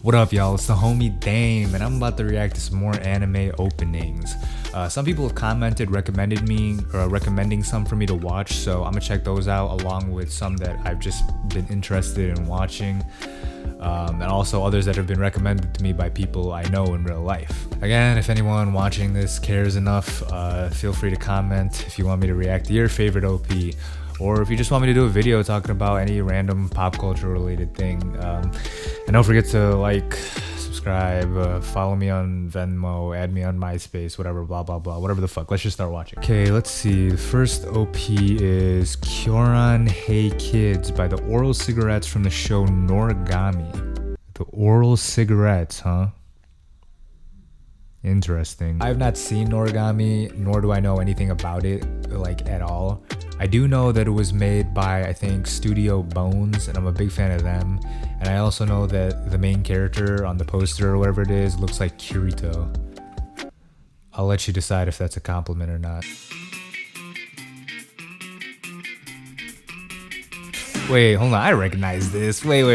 What up, y'all? It's the homie Dame, and I'm about to react to some more anime openings. Some people have commented, recommending some for me to watch, so I'm gonna check those out along with some that I've just been interested in watching. And also others that have been recommended to me by people I know in real life. Again, if anyone watching this cares enough, feel free to comment if you want me to react to your favorite OP, or if you just want me to do a video talking about any random pop culture related thing. And don't forget to like, subscribe, follow me on Venmo, add me on MySpace, whatever, blah blah blah, whatever the fuck. Let's just start watching. Okay, let's see. The first OP is Kyōran Hey Kids by the Oral Cigarettes from the show Noragami. The Oral Cigarettes, huh? Interesting. I have not seen Noragami, nor do I know anything about it, like, at all. I do know that it was made by, I think, Studio Bones, and I'm a big fan of them. And I also know that the main character on the poster or whatever it is looks like Kirito. I'll let you decide if that's a compliment or not. Wait, hold on, I recognize this. Wait.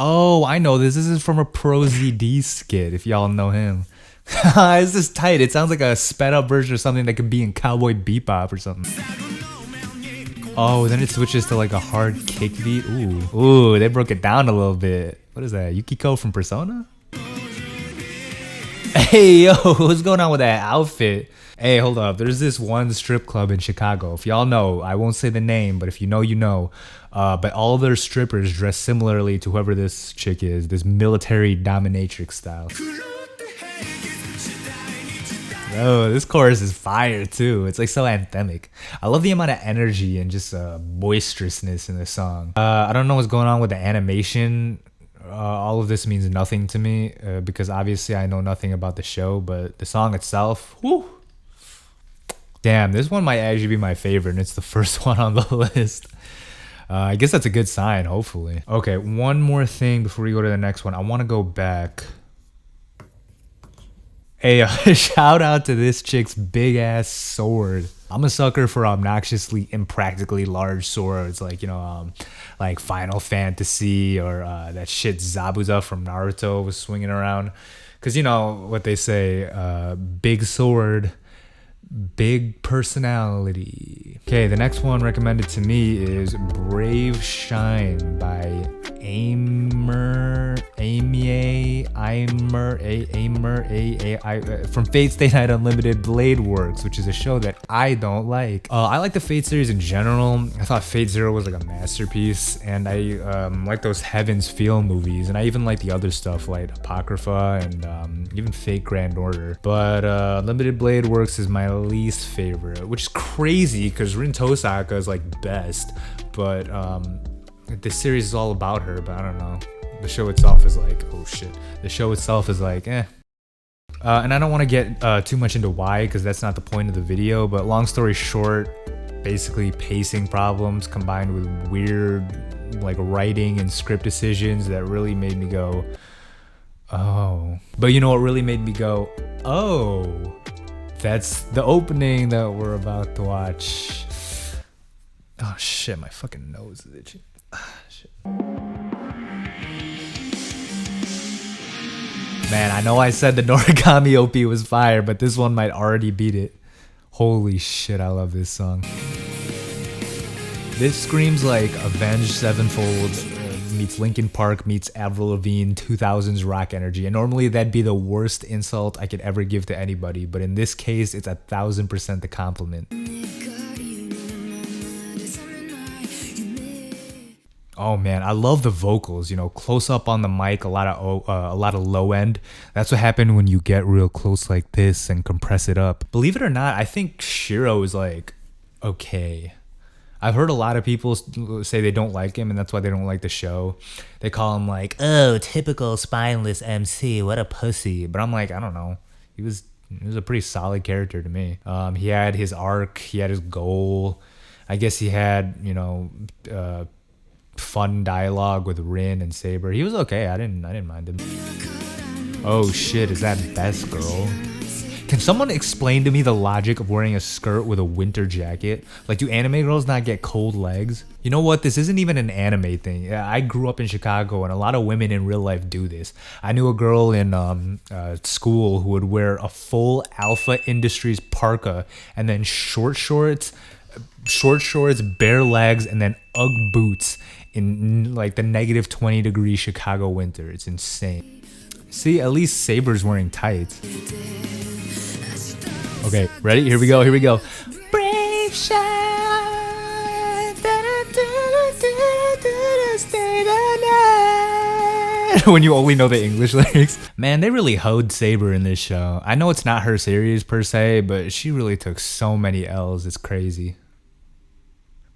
Oh, I know this. This is from a Pro ZD skit, if y'all know him. This is tight. It sounds like a sped up version of something that could be in Cowboy Bebop or something. Oh, then it switches to like a hard kick beat. Ooh, they broke it down a little bit. What is that? Yukiko from Persona? Hey, yo, what's going on with that outfit? Hey, hold up. There's this one strip club in Chicago. If y'all know, I won't say the name, but if you know, you know. But all of their strippers dress similarly to whoever this chick is. This military dominatrix style. Oh, this chorus is fire too. It's like so anthemic. I love the amount of energy and just boisterousness in the song. I don't know what's going on with the animation. All of this means nothing to me because obviously I know nothing about the show, but the song itself, whew. Damn, this one might actually be my favorite, and it's the first one on the list. I guess that's a good sign, hopefully. Okay, one more thing before we go to the next one. I want to go back. Hey, shout out to this chick's big ass sword. I'm a sucker for obnoxiously, impractically large swords, like, you know, like Final Fantasy or that shit Zabuza from Naruto was swinging around. Because you know what they say, big sword, big personality. Okay, the next one recommended to me is Brave Shine by from Fate Stay Night Unlimited Blade Works, which is a show that I don't like. I like the Fate series in general. I thought Fate Zero was like a masterpiece, and I like those Heaven's Feel movies, and I even like the other stuff like Apocrypha and even Fate Grand Order. But Unlimited Blade Works is my least favorite, which is crazy because Rin Tosaka is like best, but this series is all about her, but I don't know. The show itself is like, oh shit. The show itself is like, eh. And I don't want to get too much into why, because that's not the point of the video, but long story short, basically pacing problems combined with weird like writing and script decisions that really made me go, oh. But you know what really made me go, oh? That's the opening that we're about to watch. Oh shit, my fucking nose is itchy. Shit. Man, I know I said the Noragami OP was fire, but this one might already beat it. Holy shit, I love this song. This screams like Avenged Sevenfold meets Linkin Park meets Avril Lavigne 2000s rock energy, and normally that'd be the worst insult I could ever give to anybody, but in this case it's 1000% the compliment. Oh man, I love the vocals, you know, close up on the mic, a lot of low end. That's what happened when you get real close like this and compress it up. Believe it or not, I think Shiro is like okay. I've heard a lot of people say they don't like him and that's why they don't like the show. They call him like, oh, typical spineless MC, what a pussy. But I'm like, I don't know. He was a pretty solid character to me. He had his arc, he had his goal. I guess he had, you know, fun dialogue with Rin and Saber. He was okay. I didn't mind him. Oh shit, is that Best Girl? Can Can someone explain to me the logic of wearing a skirt with a winter jacket? Like, do anime girls not get cold legs? You know what? This isn't even an anime thing. Yeah, I grew up in Chicago, and a lot of women in real life do this. I knew a girl in school who would wear a full Alpha Industries parka and then short shorts, bare legs, and then Ugg boots in like the negative 20-degree Chicago winter. It's insane. See, at least Saber's wearing tights. Okay, ready? Here we go. Brave shine, stay the night. When you only know the English lyrics. Man, they really hoed Saber in this show. I know it's not her series per se, but she really took so many L's. It's crazy.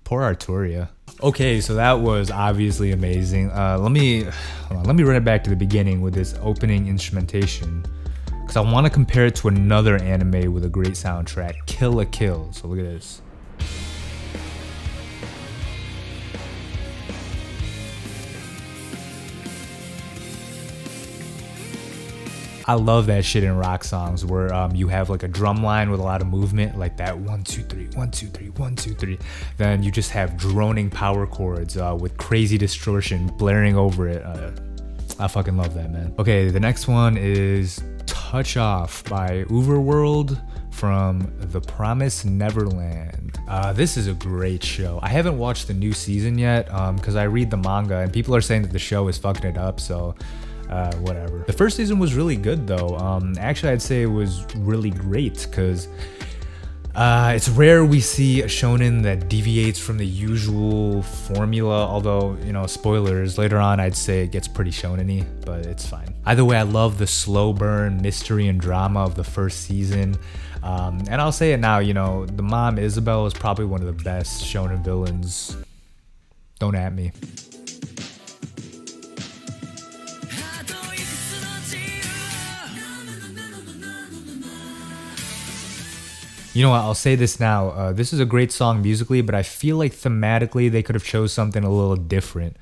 Poor Arturia. Okay, so that was obviously amazing. Let me run it back to the beginning with this opening instrumentation, because I want to compare it to another anime with a great soundtrack, Kill la Kill. So look at this. I love that shit in rock songs where you have like a drum line with a lot of movement, like that 1 2 3 1 2 3 1 2 3. Then you just have droning power chords with crazy distortion blaring over it. I fucking love that, man. Okay, the next one is Touch Off by Overworld from The Promised Neverland. This is a great show. I haven't watched the new season yet because I read the manga and people are saying that the show is fucking it up, so whatever. The first season was really good though. Actually, I'd say it was really great because it's rare we see a shonen that deviates from the usual formula, although, you know, spoilers, later on I'd say it gets pretty shonen-y, but it's fine. Either way, I love the slow burn mystery and drama of the first season. And I'll say it now, you know, the mom Isabel is probably one of the best shonen villains. Don't at me. You know what, I'll say this now, this is a great song musically, but I feel like thematically they could have chose something a little different.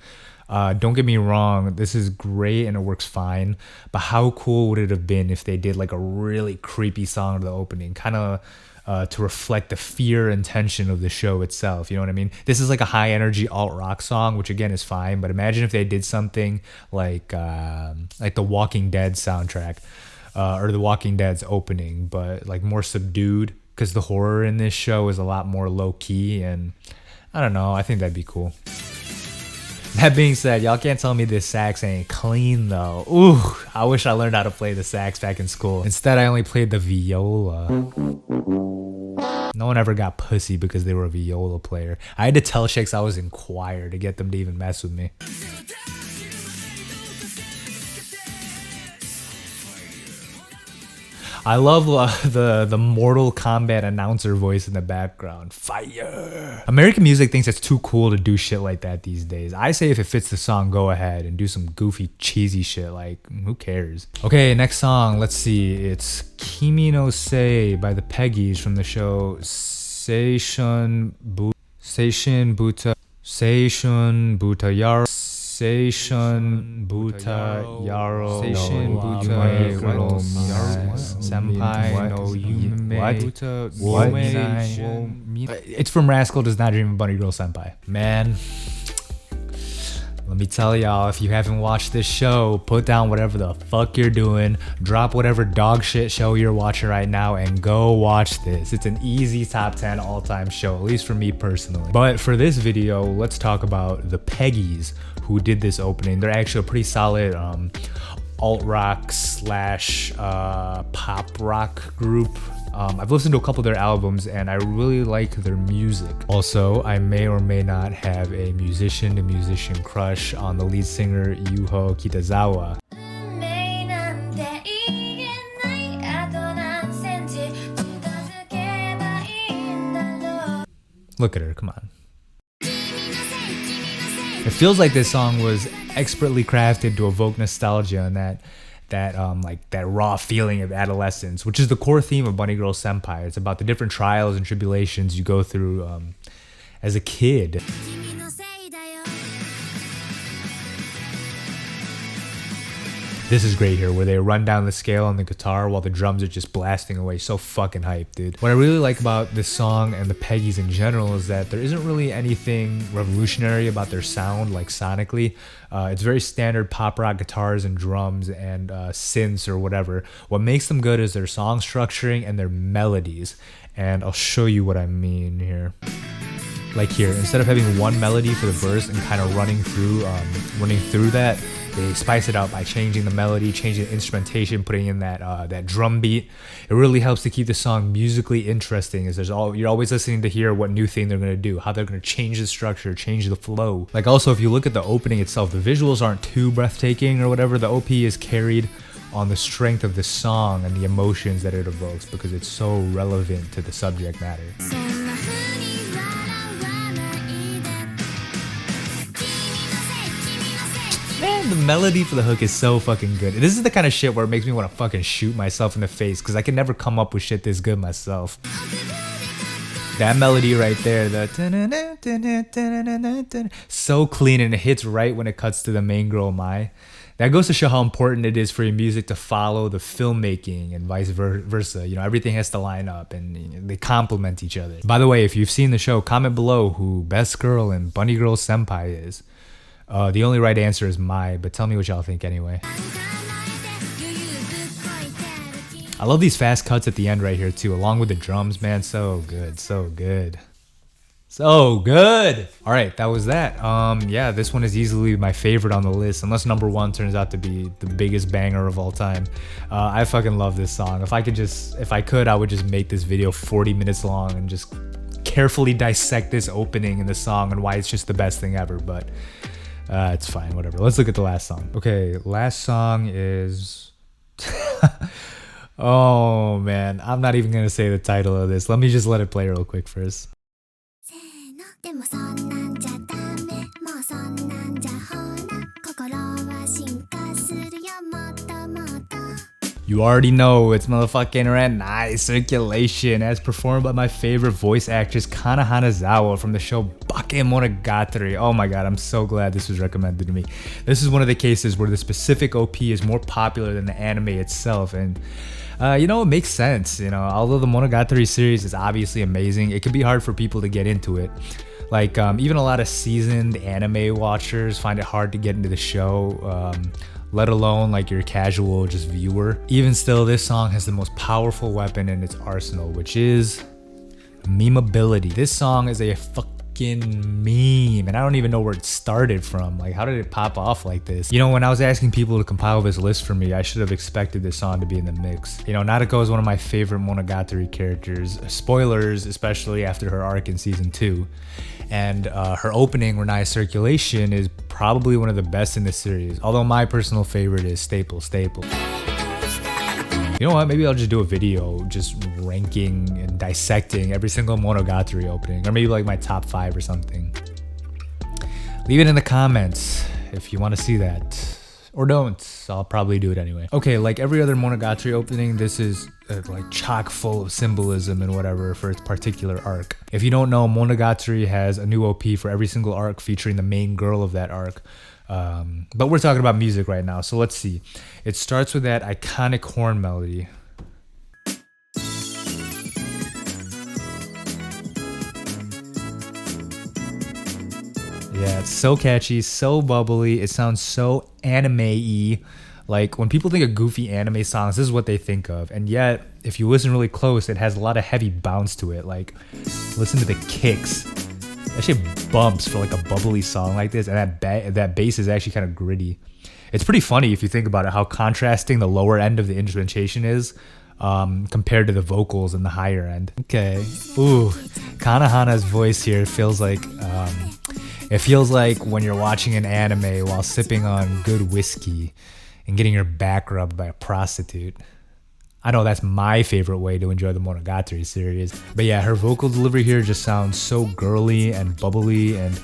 Don't get me wrong, this is great and it works fine, but how cool would it have been if they did like a really creepy song to the opening, kind of to reflect the fear and tension of the show itself, you know what I mean? This is like a high energy alt rock song, which again is fine, but imagine if they did something like the Walking Dead soundtrack, or the Walking Dead's opening, but like more subdued, because the horror in this show is a lot more low-key, and I don't know, I think that'd be cool. That being said, y'all can't tell me this sax ain't clean though. Ooh, I wish I learned how to play the sax back in school. Instead, I only played the viola. No one ever got pussy because they were a viola player. I had to tell chicks I was in choir to get them to even mess with me. I love the Mortal Kombat announcer voice in the background. Fire! American music thinks it's too cool to do shit like that these days. I say if it fits the song, go ahead and do some goofy, cheesy shit. Like, who cares? Okay, next song. Let's see. It's Kimi no Se by the Peggies from the show Seishun Buta Yaro. Seishun Buta Yaro Senpai no Yume. What? It's from Rascal Does Not Dream of Bunny Girl Senpai. Man, let me tell y'all, if you haven't watched this show, put down whatever the fuck you're doing, drop whatever dog shit show you're watching right now, and go watch this. It's an easy top 10 all-time show, at least for me personally. But for this video, let's talk about the Peggies, who did this opening. They're actually a pretty solid alt rock slash pop rock group. I've listened to a couple of their albums and I really like their music. Also, I may or may not have a musician to musician crush on the lead singer Yuho Kitazawa. Look at her, come on. It feels like this song was expertly crafted to evoke nostalgia and that raw feeling of adolescence, which is the core theme of Bunny Girl Senpai. It's about the different trials and tribulations you go through as a kid. This is great here, where they run down the scale on the guitar while the drums are just blasting away. So fucking hype, dude. What I really like about this song and the Peggies in general is that there isn't really anything revolutionary about their sound, like sonically. It's very standard pop rock guitars and drums and synths or whatever. What makes them good is their song structuring and their melodies. And I'll show you what I mean here. Like here, instead of having one melody for the verse and kind of running through that, they spice it out by changing the melody, changing the instrumentation, putting in that drum beat. It really helps to keep the song musically interesting, as you're always listening to hear what new thing they're gonna do, how they're gonna change the structure, change the flow. Like also, if you look at the opening itself, the visuals aren't too breathtaking or whatever. The OP is carried on the strength of the song and the emotions that it evokes because it's so relevant to the subject matter. Man, the melody for the hook is so fucking good. This is the kind of shit where it makes me want to fucking shoot myself in the face because I can never come up with shit this good myself. That melody right there, so clean, and it hits right when it cuts to the main girl, Mai. That goes to show how important it is for your music to follow the filmmaking and vice versa. You know, everything has to line up and they complement each other. By the way, if you've seen the show, comment below who Best Girl and Bunny Girl Senpai is. The only right answer is Mai, but tell me what y'all think anyway. I love these fast cuts at the end right here too, along with the drums, man. So good, so good. So good. All right, that was that. Yeah, this one is easily my favorite on the list, unless number one turns out to be the biggest banger of all time. I fucking love this song. If I could, I would just make this video 40 minutes long and just carefully dissect this opening in the song and why it's just the best thing ever, but it's fine, whatever. Let's look at the last song. Okay, last song is... Oh man, I'm not even gonna say the title of this. Let me just let it play real quick first. You already know it's motherfucking Renai Circulation, as performed by my favorite voice actress Kana Hanazawa from the show Bakemonogatari. Oh my god, I'm so glad this was recommended to me. This is one of the cases where the specific OP is more popular than the anime itself, and you know, it makes sense. You know, although the Monogatari series is obviously amazing, it can be hard for people to get into it. Like even a lot of seasoned anime watchers find it hard to get into the show. Let alone like your casual just viewer. Even still, this song has the most powerful weapon in its arsenal, which is memeability. This song is a fucking meme, and I don't even know where it started from. Like, how did it pop off like this? You know, when I was asking people to compile this list for me, I should have expected this song to be in the mix. You know, Nadeko is one of my favorite Monogatari characters. Spoilers, especially after her arc in season 2. And her opening, Renai Circulation, is probably one of the best in the series. Although my personal favorite is Staple. You know what? Maybe I'll just do a video just ranking and dissecting every single Monogatari opening. Or maybe like my top 5 or something. Leave it in the comments if you want to see that. Or don't. I'll probably do it anyway. Okay, like every other Monogatari opening, this is like chock full of symbolism and whatever for its particular arc. If you don't know, Monogatari has a new OP for every single arc featuring the main girl of that arc. But we're talking about music right now, so let's see. It starts with that iconic horn melody. Yeah, it's so catchy, so bubbly. It sounds so anime-y. Like, when people think of goofy anime songs, this is what they think of. And yet, if you listen really close, it has a lot of heavy bounce to it. Like, listen to the kicks. That shit bumps for like a bubbly song like this. And that bass is actually kind of gritty. It's pretty funny if you think about it, how contrasting the lower end of the instrumentation is compared to the vocals in the higher end. Okay. Ooh, Kanahana's voice here feels like... it feels like when you're watching an anime while sipping on good whiskey and getting your back rubbed by a prostitute. I know that's my favorite way to enjoy the Monogatari series. But yeah, her vocal delivery here just sounds so girly and bubbly, and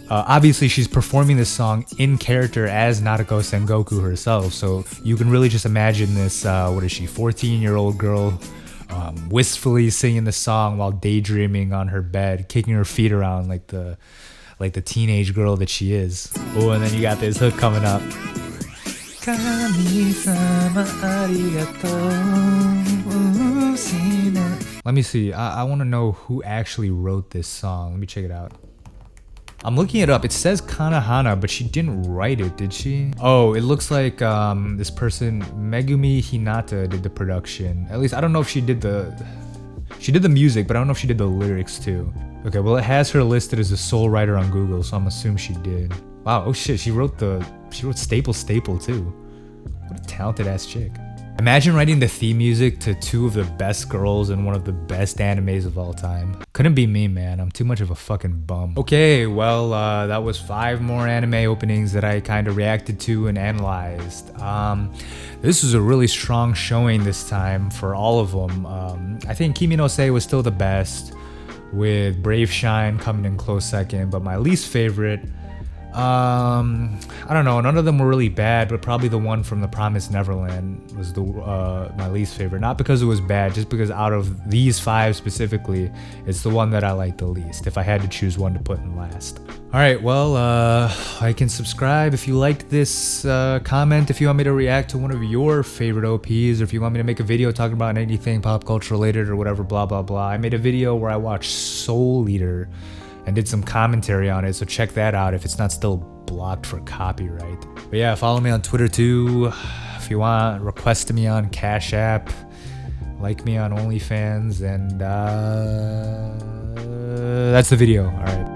obviously she's performing this song in character as Nadeko Sengoku herself, so you can really just imagine this, what is she, 14-year-old girl wistfully singing the song while daydreaming on her bed, kicking her feet around like the teenage girl that she is. Oh, and then you got this hook coming up. Let me see. I want to know who actually wrote this song. Let me check it out. I'm looking it up. It says Kanahana, but she didn't write it, did she? Oh, it looks like this person, Megumi Hinata, did the production. At least I don't know if she did the music, but I don't know if she did the lyrics too. Okay, well it has her listed as a sole writer on Google, so I'm assuming she did. Wow, oh shit, she wrote Staple Staple too. What a talented ass chick. Imagine writing the theme music to two of the best girls in one of the best animes of all time. Couldn't be me, man. I'm too much of a fucking bum. Okay, well, that was 5 more anime openings that I kind of reacted to and analyzed. This was a really strong showing this time for all of them. I think Kimi no Se was still the best, with Brave Shine coming in close second, but my least favorite, I don't know, none of them were really bad, but probably the one from The Promised Neverland was my least favorite. Not because it was bad, just because out of these 5 specifically, it's the one that I like the least, if I had to choose one to put in last. Alright, well, like and subscribe if you liked this, comment if you want me to react to one of your favorite OPs, or if you want me to make a video talking about anything pop culture related or whatever, blah blah blah. I made a video where I watched Soul Eater and did some commentary on it, so check that out if it's not still blocked for copyright. But yeah, follow me on Twitter too if you want, request me on Cash App, like me on OnlyFans, and that's the video. Alright.